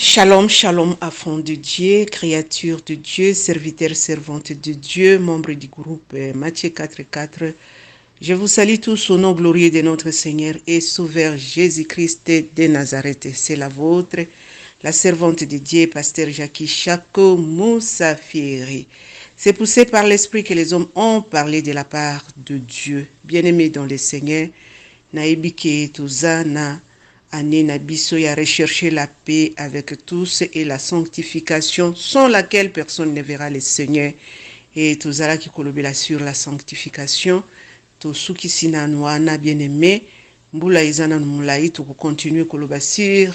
Shalom, shalom, enfants de Dieu, créatures de Dieu, serviteurs, servantes de Dieu, membres du groupe Matthieu 4.4. Je vous salue tous au nom glorieux de notre Seigneur et Sauveur Jésus-Christ de Nazareth. C'est la vôtre, la servante de Dieu, pasteur Jackie Chako Moussafiri. C'est poussé par l'Esprit que les hommes ont parlé de la part de Dieu. Bien-aimés dans le Seigneur, Naibike Tuzana, Anena Bisoy a recherché la paix avec tous et la sanctification sans laquelle personne ne verra le Seigneur. Et Tuzala qui kolobela sur la sanctification, Tosuki Sinanoana bien-aimé, Mbula Izana Moulaï, to continuer koloba sur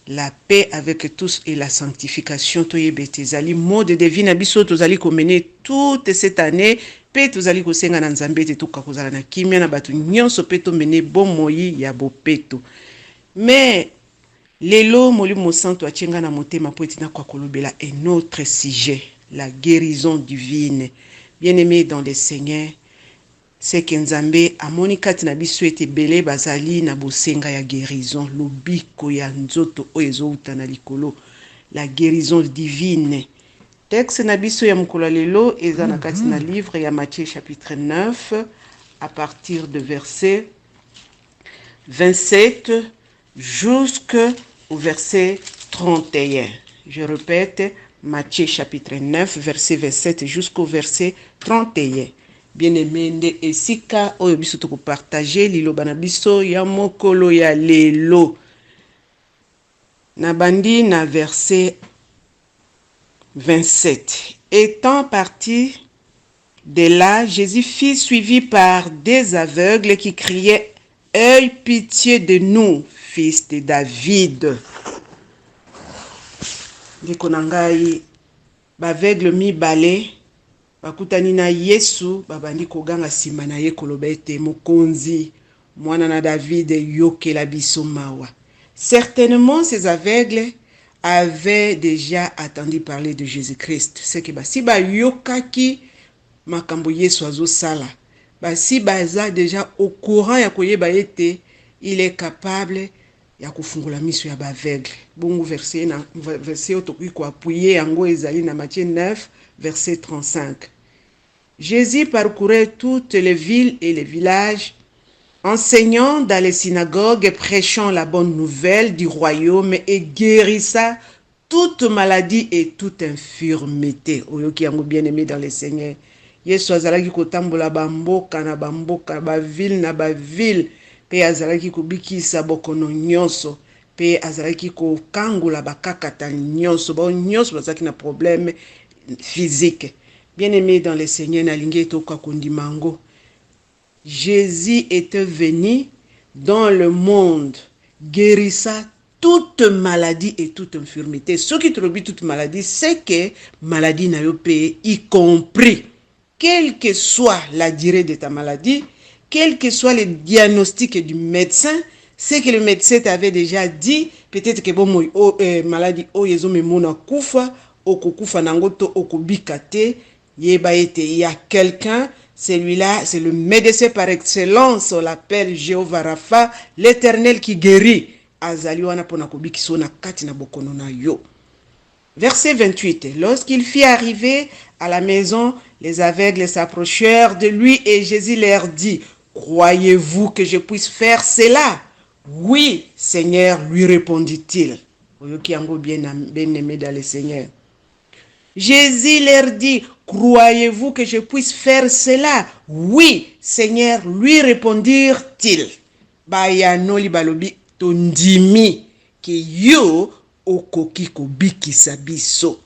la paix avec tous et la sanctification. Toyebe Tezali, mode de vie Nabiso, Tozali mener toute cette année. Pe tozali kosenga na Nzambe te tuka kozala na kimia na batu nyonso pe to mene bon moyi ya bopeto. Mais lelo molimo santo achenga na motema po etina kwa kolobela un autre sujet, la guérison divine. Bien-aimé dans le Seigneur, c'est que Nzambe amoni kati na biso ete bele bazali na bosenga ya guérison, lobiko ya nzoto oyo ezouta na likolo, la guérison divine. Texte na biso ya mukolo lelo eza na kati na livre ya Matthieu chapitre 9 à partir de verset 27 jusqu'au verset 31. Je répète, Matthieu chapitre 9 verset 27 jusqu'au verset 31. Bien-aimé nde esika oyo biso toko partager liloba na biso ya mokolo ya lelo. Na bandi na verset 27. Étant parti de là, Jésus fut suivi par des aveugles qui criaient « Aie pitié de nous, fils de David !» Ndeko na ngai, baveugle mibale, bakutani na Yesu, babandi koganga sima na ye koloba ete mokonzi, mwana na David yokela biso mawa. Certainement, ces aveugles avaient déjà entendu parler de Jésus-Christ. C'est que si ba yokaki makambo Yesu azosala, si baza déjà au courant ya koyeba ete il est capable ya kufungula miso ya baveugle. Bongo verset otoki ko appuyer yango ezali na Matthieu 9 verset 35. Jésus parcourait toutes les villes et les villages, enseignant dans les synagogues et prêchant la bonne nouvelle du royaume et guérissant toute maladie et toute infirmité. Oyoki yango bien-aimé dans le Seigneur. Yesu azalaki kotambola bamboka na bamboka, baville na baville, pe azalaki kobikisa bokono nyonso, pe azalaki kokangola bakakata nyonso, ba nyonso bazalaki na problème physique. Bien-aimé dans le Seigneur, nalingi etoka kondimango. Jésus était venu dans le monde, guérissant toute maladie et toute infirmité. Ce qui trouve toute maladie, c'est que maladie n'a pas y compris. Quelle que soit la durée de ta maladie, quel que soit le diagnostic du médecin, c'est que le médecin t'avait déjà dit, peut-être que bon, maladie, mona kufa, okukufa nangoto, okubikate, il y a quelqu'un, celui-là, c'est le médecin par excellence, on l'appelle Jéhovah Rapha, l'Éternel qui guérit. Azali wana pona kobikiso na kati na bokono na yo. Verset 28. Lorsqu'il fit arriver à la maison, les aveugles s'approchèrent de lui et Jésus leur dit, « Croyez-vous que je puisse faire cela? » « Oui, Seigneur, lui répondit-il. Bien-aimé dans le Seigneur. Jésus leur dit, « Croyez-vous que je puisse faire cela? » « Oui, Seigneur, lui répondirent-ils. Bayanoli balobi tondimi ke yo okoki kobikisa biso.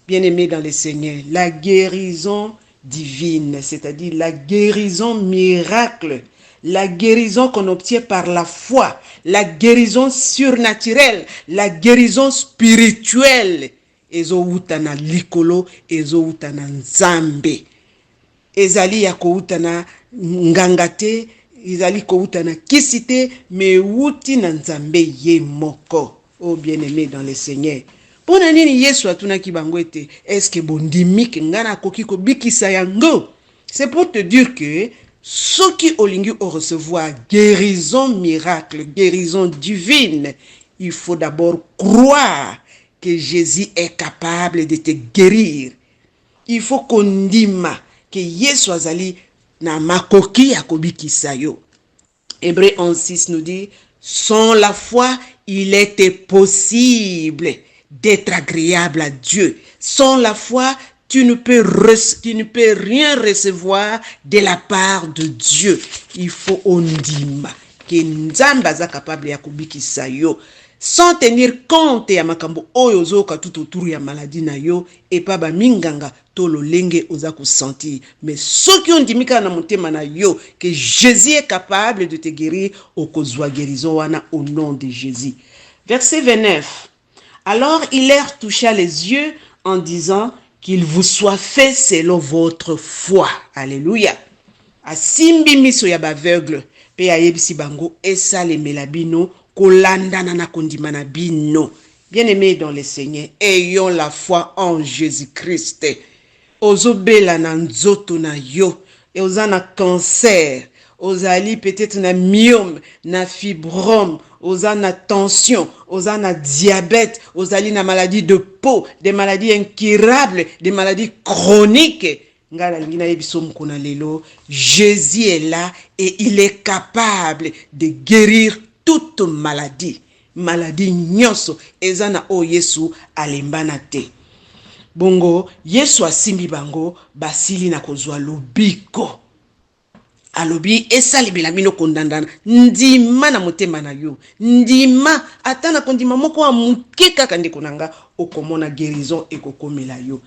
Bien-aimé dans le Seigneur, la guérison divine, c'est-à-dire la guérison miracle, la guérison qu'on obtient par la foi, la guérison surnaturelle, la guérison spirituelle, ezouta na likolo, ezouta na Nzambe. Ezali ya kouta na ngangate, ezali kouta na kisite, me uti na Nzambe ye moko. Oh bien-aimé dans le Seigneur. Pona nini Yesu atuna ki bango ete, est-ce que bondimi ke ngana koki ko bikisa yango? C'est pour te dire que ceux qui olingi au recevoir guérison miracle, guérison divine, il faut d'abord croire que Jésus est capable de te guérir. Il faut qu'on dise que Yesu azali na makoki ya kobikisa yo. Hébreux 11:6 nous dit, sans la foi, il était possible d'être agréable à Dieu. Sans la foi, tu ne peux rien recevoir de la part de Dieu. Il faut ondima que Nzamba za capable ya kubikisa yo. Sans tenir compte ya makambo oyo zoka tout autour ya maladie na yo et pas ba minganga to lo lenge oza ku sentir. Mais ceux qui ont dit mika na motema na yo que Jésus est capable de te guérir au kozwa guérison wana au nom de Jésus. Verset 29. Alors il leur toucha les yeux en disant qu'il vous soit fait selon votre foi. Alléluia. Asimbi miso ya baveugle pe ayebisi bango esalemela bino kolandana na kondima na bino. Bien-aimés dans le Seigneur, ayons la foi en Jésus-Christ. Ozobela na nzoto na yo, et ozana cancer, ozali peut-être na myome, na fibrome, ozana tension, ozana diabète, ozali na maladie de peau, des maladies incurables, des maladies chroniques. Jésus est là et il est capable de guérir toute maladie. Maladie nyonso ezana o Yesu alembana te. Bongo Yesu asimbi bango basili na kozwa lobiko. Alobi esali belamino kondandana ndima na motema na yo. Ndima atana kondima moko wa muke kaka ndeko nanga okomona guérison ekokomela yo.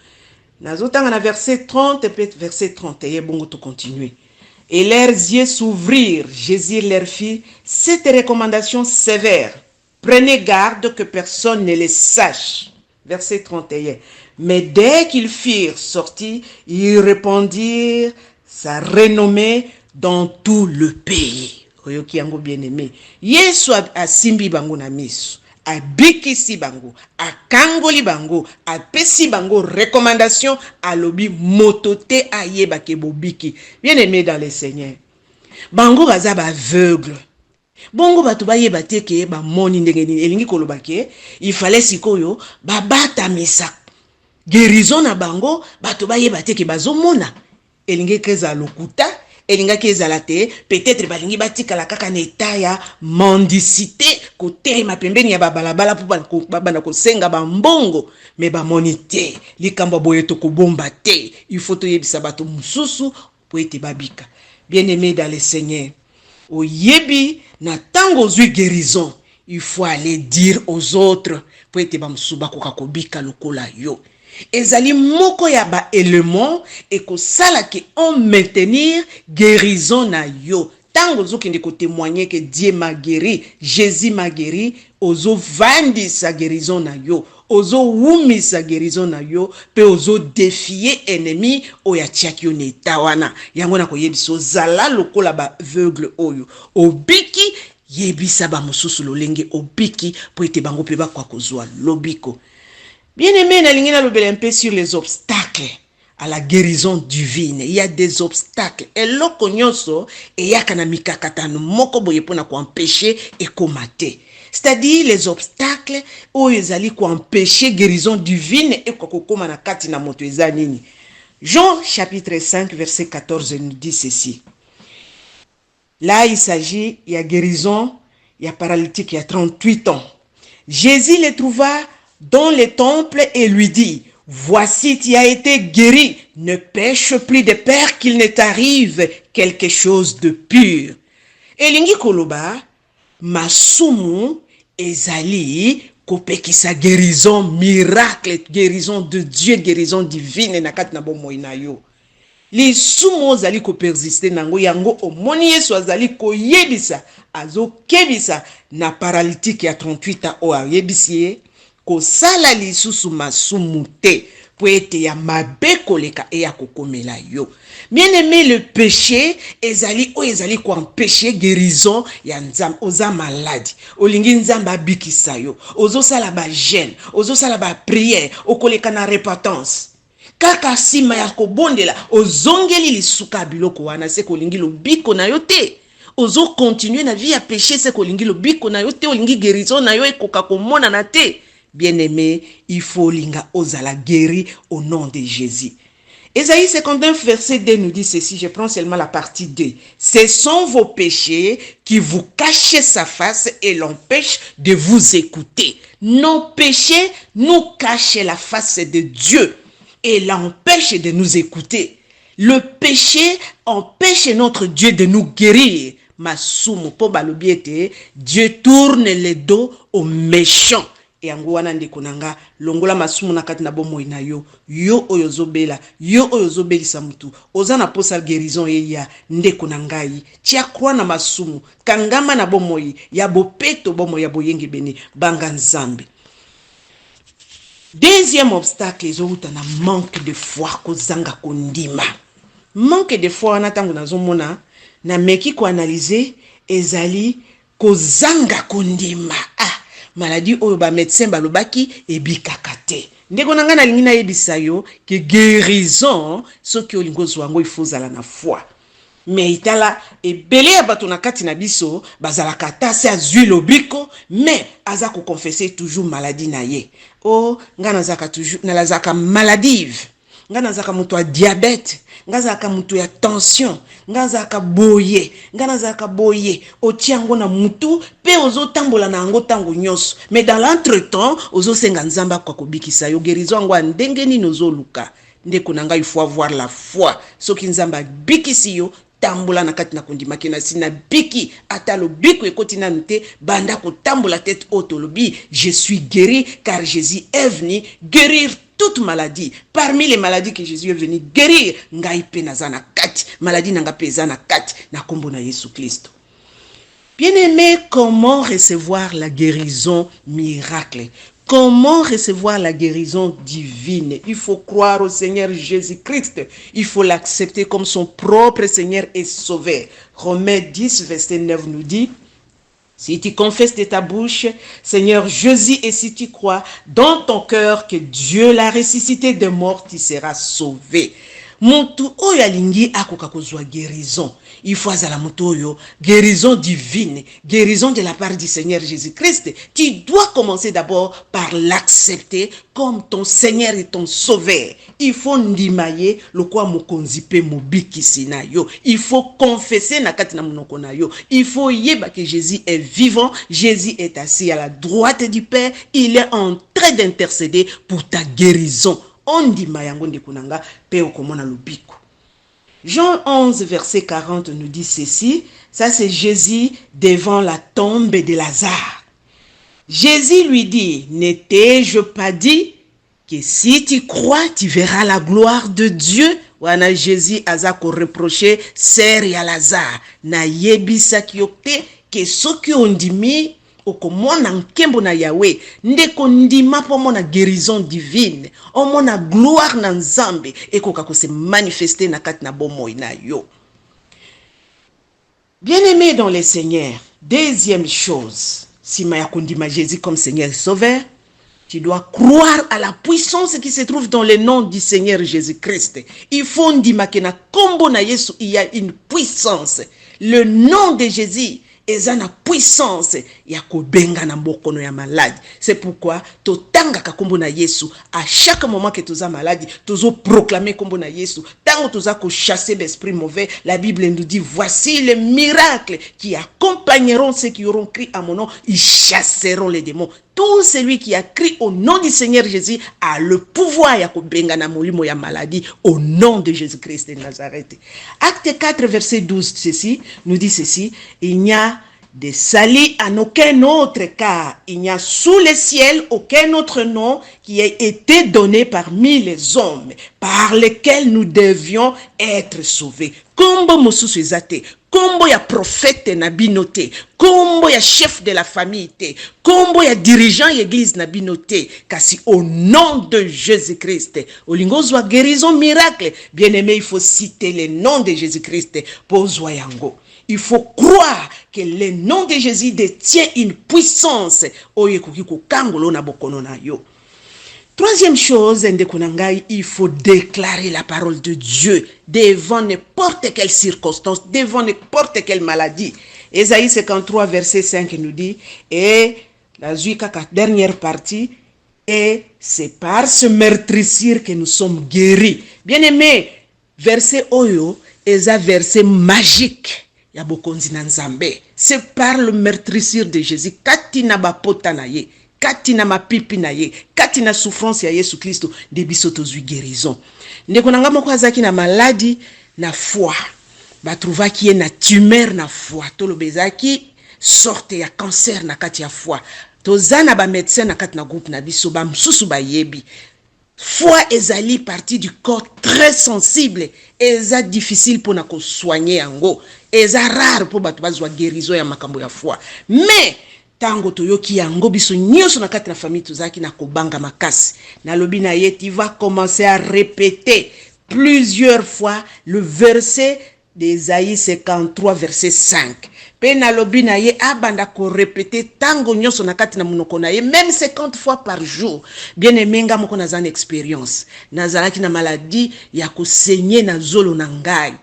Nazotanga na verset 30 et verset 31 bongo to continuer. Et leurs yeux s'ouvrirent. Jésus leur fit cette recommandation sévère. Prenez garde que personne ne les sache. Verset 31. Mais dès qu'ils firent sortir, ils répandirent sa renommée dans tout le pays. Oyoki yango bien-aimé. Yesu asimbi bango na miso. Abikisi bango, akangoli bango, apesi bango recommandation alobi motote ayeba ke bobiki. Bien-aimé dans le Seigneur. Bango baza ba aveugle. Bongo batu bayeba te ke ba moni ndenge nini elingi koloba ke il fallait sikoyo ba bata misa. Guérison na bango batu bayeba te ke bazomona. Elingi keza lokuta elinga kezala te peut-être balingi batika la kaka neta ya mendicité côté ma pembeni ya babalabala pour babana ko senga ba mbongo mais ba monite likambo boye to ko bomba te il faut to yebisa bato mususu pour ete babika. Bien-aimé dans le Seigneur, au yebi na tango zui guérison il faut aller dire aux autres pour ete ba musuba ko kakobika lokola yo. Ezali moko ya ba élément et ko sala ki on maintenir guérison na yo. Tango zokende ko témoigner que Dieu m'a guéri, Jésus m'a guéri, ozo vandi sa guérison na yo, ozo wumi sa guérison na yo, pe ozo défier ennemi oya tiakio neta wana. Yango na ko yebiso zala lokola ba aveugle oyo. Obiki yebisa ba mususu lolenge obiki po ete bango pe ba kwa kozwa lobiko. Bien-aimé, na lobele un peu sur les obstacles à la guérison divine. Il y a des obstacles. Et loko nyonso, et ya kana mikakatano moko boye pona ko empêcher et komate. C'est-à-dire les obstacles où ils allaient ko empêcher guérison divine et ko koma na kati na moto eza nini. Jean chapitre 5 verset 14 nous dit ceci. Là, il s'agit, il y a guérison, il y a paralytique, il y a 38 ans. Jésus les trouva dans le temple et lui dit, voici tu as été guéri, ne pêche plus de peur qu'il ne t'arrive quelque chose de pur. Elingi koloba, masumu ezali kopekisa guérison, miracle, guérison de Dieu, guérison divine na kat na bomoy na yo. Les sumo zali ko persister nango yango omoni Yesu azali ko yebisa, azo kebisa na paralytique ya 38 ans o yebisi ko sala lisusu masumu te po ete ya mabe koleka e ya kokomela yo. Bien-aimé, le péché ezali ko empêcher guérison ya nzam oza malade. Olingi nzamba bikisa yo. Ozo sala ba jeûne, ozo sala ba prière, okoleka na repentance. Kaka sima ya kobondela ozongeli lisuka biloko wana se kolingi lobiko na yo te. ozo continuer na vie à péché c'est kolingi lobiko na yo te olingi guérison na yo ekoka komona na te. Bien-aimé, il faut linga ozala guéri au nom de Jésus. Ésaïe 59 verset 2 nous dit ceci, je prends seulement la partie 2. Ce sont vos péchés qui vous cachent sa face et l'empêchent de vous écouter. Nos péchés nous cachent la face de Dieu et l'empêchent de nous écouter. Le péché empêche notre Dieu de nous guérir. Masumu po balobiete, Dieu tourne le dos aux méchants. Et angwana ndeko nanga longola masumu na kati na bomo ina yo oyo zobela yo oyo zobelisa mutu ozana posa guérison ya ndeko nangai tia croix na masumu kangama na bomo ya bopeto bomo ya boyenge bene banga nzambe. Deuxième obstacle ezouta na manque de foi kozanga kondima. Manque de foi na tango nazomona na meki ko analyser ezali kozanga kondima. Maladie oyo ba médecin balobaki ebikaka te. Ndeko nanga na lingi na yebisa yo ke guérison soki olingo zwango ifozala na foi. Mais itala ebele ya bato na kati na biso bazala kata se azui lobiko mais aza ko confesser toujours maladie na ye. Oh ngana zaka toujours na lazaka maladive. Ngana zaka mutu a diabète, ngana zaka mutu ya tension, ngana zaka boye, ngana zaka boye, otiango na mutu, pe ozo tambola na ango tango nyos. Mais dans l'entretemps, ozo senga nzamba kwa kobikisa yo guérison ngwa ndenge ni nozo luka. Ndeko nanga il faut avoir la foi. Soki nzamba bikisi yo tambola na kati na kondima kena sina biki atalo biko ekoti na nte banda ko tambola tête haute lobi je suis guéri car Jésus est venu guérir toute maladie. Parmi les maladies que Jésus est venu guérir, ngai pe nazana kati, maladie nanga pezana kati, na kombo na Yesu Christ. Bien-aimé, comment recevoir la guérison miracle? Comment recevoir la guérison divine? Il faut croire au Seigneur Jésus-Christ. Il faut l'accepter comme son propre Seigneur et Sauveur. Romains 10, verset 9 nous dit, si tu confesses de ta bouche, Seigneur Jésus, et si tu crois dans ton cœur que Dieu l'a ressuscité des morts, tu seras sauvé. Muntu oyo alingi akoka kozwa guérison. Il faut azala mutu oyo guérison divine, guérison de la part du Seigneur Jésus-Christ. Tu dois commencer d'abord par l'accepter comme ton Seigneur et ton Sauveur. Il faut ndimaye lokwa mokonzi pe mobikisi na yo. Il faut confesser na kati na monoko na yo. Il faut yeba que Jésus est vivant, Jésus est assis à la droite du Père, il est en train d'intercéder pour ta guérison. Jean 11, verset 40 nous dit ceci. Ça, c'est Jésus devant la tombe de Lazare. Jésus lui dit, n'étais-je pas dit que si tu crois, tu verras la gloire de Dieu? Wana Jésus a reproché Sœur ya Lazare. Na yebisa kiyokte que ceux qui ont dit okomona nkembo na Yahweh ndeko ndima po mona guérison divine o mona gloire na nzambe ekoka ko se manifester na kati na bomoy na yo. Bien-aimé dans le Seigneur, deuxième chose, si maya kondima Jésus comme Seigneur et Sauveur, tu dois croire à la puissance qui se trouve dans le nom du Seigneur Jésus-Christ. Il faut ndima ke na kombo na Yesu il y a une puissance. Le nom de Jésus eza na puissance ya kobenga na mbokono ya malade. C'est pourquoi totanga ka kombo na Yesu à chaque moment que toza malade, tozo proclamer kombo na Yesu. Tango toza ko chasser l'esprit mauvais, la Bible nous dit voici les miracles qui accompagneront ceux qui auront crié à mon nom, ils chasseront les démons. Tout celui qui a crié au nom du Seigneur Jésus a le pouvoir ya kobenga na molimo ya maladie au nom de Jésus-Christ de Nazareth. Acte 4 verset 12 ceci nous dit ceci, il n'y a de salut en aucun autre car il n'y a sous le ciel aucun autre nom qui ait été donné parmi les hommes par lesquels nous devions être sauvés. Kombo mosusu ezate, kombo ya prophète na binote, kombo ya chef de la famille te, kombo ya dirigeant l'église na binote, kasi au nom de Jésus-Christ, olingo zwa guérison miracle, bien aimé, il faut citer le nom de Jésus-Christ pour zwa yango. Il faut croire que le nom de Jésus détient une puissance. Troisième chose, il faut déclarer la parole de Dieu devant n'importe quelle circonstance, devant n'importe quelle maladie. Ésaïe 53, verset 5 nous dit, et la dernière partie, et c'est par ce meurtrissure que nous sommes guéris. Bien aimé, verset Oyo, est un verset magique. C'est par le meurtrissure de Jésus. Katina bapota na ye, katina mapipi na ye, katina souffrance ya Yesu Christo, de bisoto zui guérison. Ndeko nanga moko azaki na maladie na foie. Ba trouva ki na tumeur na foie. To lo bezaki sorte ya cancer na kati ya foie. Tozana ba médecin na kati na groupe na biso ba msusu ba yebi. Foie ezali partie du corps très sensible, eza difficile pour na ko soigner yango, eza rare pour batu bazwa guérison ya makambo ya foie. Mais tango toyoki yango biso nyonso na kati na famille tozaki na kobanga makasi. Na lobi na ye tu vas commencer à répéter plusieurs fois le verset d'Ésaïe 53 verset 5. Pe na lobi na ye abanda ko répéter tango nyonso na kati na munoko na ye même 50 fois par jour. Bien aimé nga moko nazana expérience. Nazalaki na maladie ya ko saigner na zolo na ngai.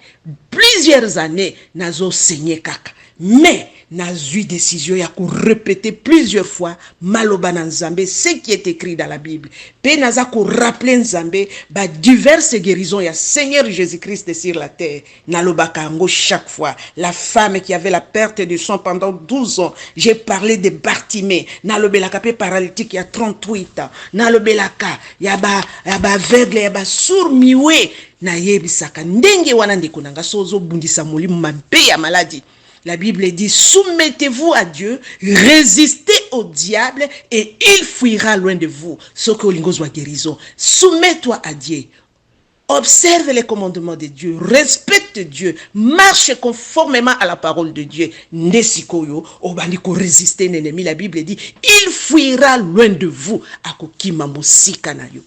Plusieurs années nazo saigner kaka. Mais nazo décision ya ko répéter plusieurs fois maloba na Nzambe ce qui est écrit dans la Bible. Pe naza ko rappeler Nzambe ba diverses guérisons ya Seigneur Jésus-Christ sur la terre. Nalobaka yango chaque fois. La femme qui avait la perte de sang pendant 12 ans, j'ai parlé de Bartimée. Nalobelaka pe paralytique il y a 38 ans. Nalobelaka yaba aveugle yaba sourd miwe na yebisaka ndenge wana ndeko nanga sozo bundisa molimo mabe ya maladie. La Bible dit, soumettez-vous à Dieu, résistez au diable et il fuira loin de vous. Ce que l'ingos soit guérison. Soumets-toi à Dieu. Observe les commandements de Dieu, respecte Dieu, marche conformément à la parole de Dieu. Nesikoyo, obaniko résister l'ennemi. La Bible dit, il fuira loin de vous. Akokima mosika na yo.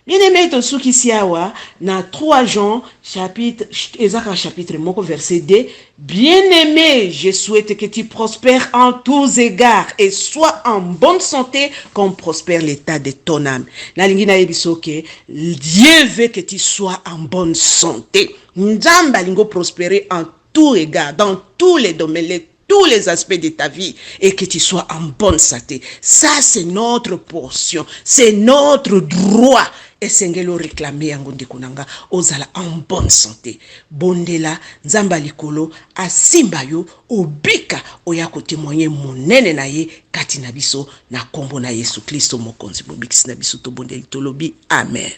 Bien aimé, tout ce qui s'y a, na 3 Jean, chapitre, moko, verset 2, bien aimé, je souhaite que tu prospères en tous égards et sois en bonne santé comme prospère l'état de ton âme. Na lingina ebisoke, Dieu veut que tu sois en bonne santé. Nzamba lingo prospérer en tous égards, dans tous les domaines, tous les aspects de ta vie et que tu sois en bonne santé. Ça, c'est notre portion, c'est notre droit. Et sengelo réclamer yango ndekonanga ozala en bonne santé. Bondela nzamba likolo asimba yo obika oya ko témoigner monene na ye kati na biso na kombo na Yesu Kristo mokonzi bobikisi na biso to bondeli tolobi amen.